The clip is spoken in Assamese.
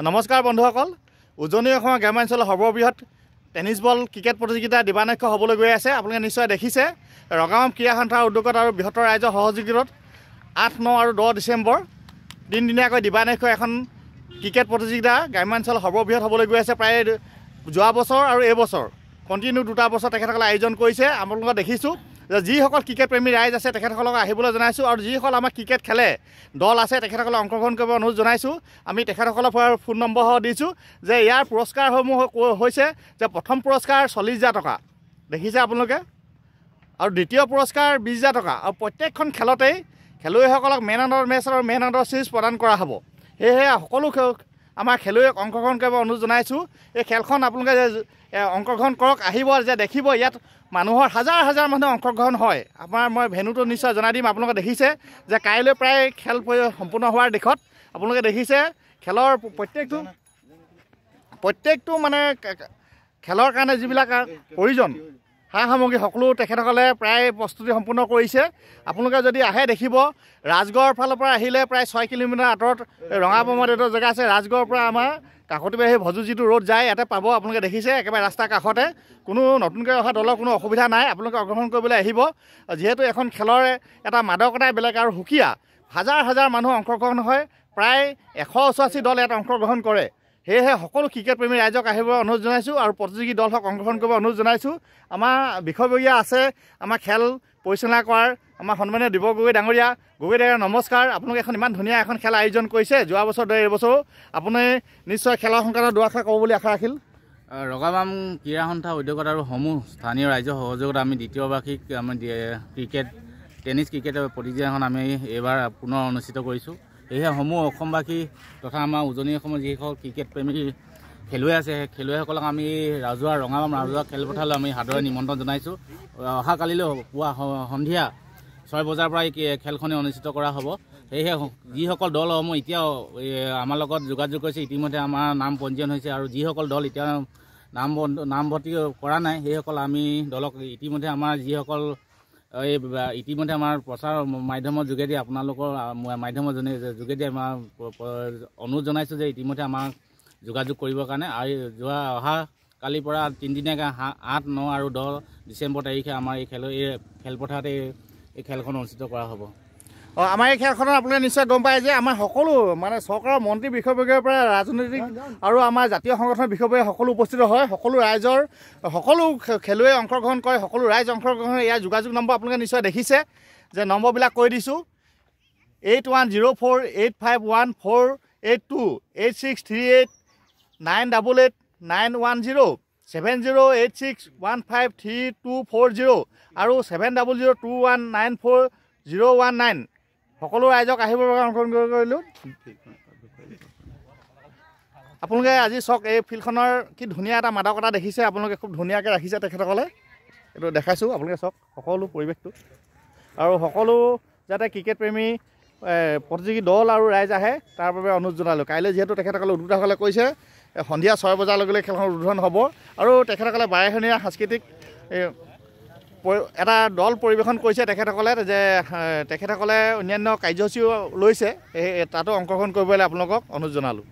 নমস্কাৰ বন্ধুসকল, উজনি অসমৰ গ্ৰামাঞ্চলৰ সৰ্ববৃহৎ টেনিছ বল ক্ৰিকেট প্ৰতিযোগিতা দিবানক্ষ হ'বলৈ গৈ আছে। আপোনালোকে নিশ্চয় দেখিছে ৰগাম ক্ৰীড়া সন্থাৰ উদ্যোগত আৰু বৃহত্তৰ ৰাইজৰ সহযোগিতাত 8, 9 আৰু 10 ডিচেম্বৰ দিনদিনীয়াকৈ দিবানক্ষ এখন ক্ৰিকেট প্ৰতিযোগিতা গ্ৰামাঞ্চলৰ সৰ্ববৃহৎ হ'বলৈ গৈ আছে। প্ৰায় যোৱা বছৰ আৰু এইবছৰ কণ্টিনিউ 2টা বছৰ তেখেতসকলে আয়োজন কৰিছে। আপোনালোকে দেখিছোঁ যে যিসকল ক্ৰিকেট প্ৰেমী ৰাইজ আছে তেখেতসকলক আহিবলৈ জনাইছোঁ, আৰু যিসকল আমাৰ ক্ৰিকেট খেলে দল আছে তেখেতসকলক অংশগ্ৰহণ কৰিব অনুৰোধ জনাইছোঁ। আমি তেখেতসকলৰ ফোন নম্বৰসহ দিছোঁ যে ইয়াৰ পুৰস্কাৰসমূহ হৈছে যে প্ৰথম পুৰস্কাৰ 40,000 টকা দেখিছে আপোনালোকে, আৰু দ্বিতীয় পুৰস্কাৰ 20,000 টকা, আৰু প্ৰত্যেকখন খেলতেই খেলুৱৈসকলক মেন অফ দ্য মেচ আৰু মেন অফ দ্য চিৰিজ প্ৰদান কৰা হ'ব। সেয়েহে সকলো আমাৰ খেলুৱৈক অংশগ্ৰহণ কৰিব অনুৰোধ জনাইছোঁ। এই খেলখন আপোনালোকে অংশগ্ৰহণ কৰক, আহিব যে দেখিব ইয়াত মানুহৰ হাজাৰ হাজাৰ মানুহ অংশগ্ৰহণ হয়। মই ভেন্যুটো নিশ্চয় জনাই দিম। আপোনালোকে দেখিছে যে কাইলৈ প্ৰায় খেল সম্পূৰ্ণ হোৱাৰ দিশত। আপোনালোকে দেখিছে খেলৰ প্ৰত্যেকটো মানে খেলৰ কাৰণে যিবিলাক প্ৰয়োজন সা সামগ্ৰী সকলো তেখেতসকলে প্ৰায় প্ৰস্তুতি সম্পূৰ্ণ কৰিছে। আপোনালোকে যদি আহে দেখিব ৰাজগড়ৰ ফালৰ পৰা আহিলে প্ৰায় 6 কিলোমিটাৰ আঁতৰত ৰঙাপমত এটা জেগা আছে। ৰাজগড়ৰ পৰা আমাৰ কাকতিবাহী ভজু যিটো ৰোড যায় ইয়াতে পাব। আপোনালোকে দেখিছে একেবাৰে ৰাস্তাৰ কাষতে, কোনো নতুনকৈ অহা দলৰ কোনো অসুবিধা নাই। আপোনালোকে অংশগ্ৰহণ কৰিবলৈ আহিব। যিহেতু এখন খেলৰ এটা মাদকতাই বেলেগ আৰু সুকীয়া, হাজাৰ হাজাৰ মানুহ অংশগ্ৰহণ হয়, প্ৰায় 188 দল ইয়াত অংশগ্ৰহণ কৰে। সেয়েহে সকলো ক্ৰিকেট প্ৰেমী ৰাইজক আহিবলৈ অনুৰোধ জনাইছোঁ, আৰু প্ৰতিযোগী দলক অংশগ্ৰহণ কৰিব অনুৰোধ জনাইছোঁ। আমাৰ বিষয়ববীয়া আছে আমাৰ খেল পৰিচালনা কৰাৰ আমাৰ সন্মানীয় দিব গগৈ ডাঙৰীয়া। গগৈ ডাঙৰীয়া নমস্কাৰ। আপোনালোকে এখন ইমান ধুনীয়া এখন খেল আয়োজন কৰিছে, যোৱা বছৰ দৰে এইবছৰো আপুনি নিশ্চয় খেলৰ সংক্ৰান্তত দুআষাৰ ক'ব বুলি আশা ৰাখিল। ৰগাম ক্ৰীড়া সন্থা উদ্যোগত আৰু সমূহ স্থানীয় ৰাইজৰ সহযোগত আমি দ্বিতীয় বাৰ্ষিক আমাৰ টেনিছ ক্ৰিকেট প্ৰতিযোগিতাখন আমি এইবাৰ পুনৰ অনুষ্ঠিত কৰিছোঁ। সেয়েহে সমূহ অসমবাসী তথা আমাৰ উজনি অসমৰ যিসকল ক্ৰিকেট প্ৰেমী খেলুৱৈ আছে সেই খেলুৱৈসকলক আমি ৰাজহুৱা ৰাজহুৱা খেলপথাৰলৈ আমি সাদৰে নিমন্ত্ৰণ জনাইছোঁ। অহাকালিলৈ পুৱা সন্ধিয়া 6 বজাৰ পৰা এই খেলখনি অনুষ্ঠিত কৰা হ'ব। সেয়েহে যিসকল দলসমূহ এতিয়াও আমাৰ লগত যোগাযোগ কৰিছে, ইতিমধ্যে আমাৰ নাম পঞ্জীয়ন হৈছে, আৰু যিসকল দল এতিয়া নামভৰ্তি কৰা নাই সেইসকল আমি দলক ইতিমধ্যে আমাৰ যিসকল ইতিমধ্যে আমাৰ প্ৰচাৰ মাধ্যমৰ যোগেদি আপোনালোকৰ মাধ্যমৰ যোগেদি আমাৰ অনুৰোধ জনাইছোঁ যে ইতিমধ্যে আমাক যোগাযোগ কৰিবৰ কাৰণে। আৰু অহা কালিৰ পৰা 3 দিনীয়াকৈ 8, 9 আৰু 10 ডিচেম্বৰ তাৰিখে আমাৰ এই খেলপথাৰতে এই খেলখন অনুষ্ঠিত কৰা হ'ব। আমাৰ এই খেলখনত আপোনালোকে নিশ্চয় গম পায় যে আমাৰ সকলো মানে চৰকাৰৰ মন্ত্ৰী বিষয়ববীয়াৰ পৰা ৰাজনৈতিক আৰু আমাৰ জাতীয় সংগঠনৰ বিষয়ববীয়া সকলো উপস্থিত হয়। সকলো ৰাইজৰ সকলো খেলুৱৈ অংশগ্ৰহণ কৰে, সকলো ৰাইজ অংশগ্ৰহণ কৰে। ইয়াৰ যোগাযোগ নম্বৰ আপোনালোকে নিশ্চয় দেখিছে যে নম্বৰবিলাক কৈ দিছোঁ: 8104851482, 8638988910, 7086153240 আৰু 7002194019। সকলো ৰাইজক আহিবৰ বাবে অংশগ্ৰহণ কৰিলোঁ। আপোনালোকে আজি চাওক এই ফিল্ডখনৰ কি ধুনীয়া এটা মাদকতা দেখিছে। আপোনালোকে খুব ধুনীয়াকৈ ৰাখিছে তেখেতসকলে, এইটো দেখাইছোঁ। আপোনালোকে চাওক সকলো পৰিৱেশটো, আৰু সকলো যাতে ক্ৰিকেট প্ৰেমী প্ৰতিযোগী দল আৰু ৰাইজ আহে তাৰ বাবে অনুৰোধ জনালোঁ। কাইলৈ যিহেতু তেখেতসকলে উদ্বোধকসকলে কৈছে সন্ধিয়া 6 বজালৈকে খেলখন উদ্বোধন হ'ব, আৰু তেখেতসকলে বাৰেহনীয়া সাংস্কৃতিক এটা দল পৰিৱেশন কৰিছে তেখেতসকলে, যে তেখেতসকলে অন্যান্য কাৰ্যসূচীও লৈছে, তাতো অংশগ্ৰহণ কৰিবলৈ আপোনালোকক অনুৰোধ জনালোঁ।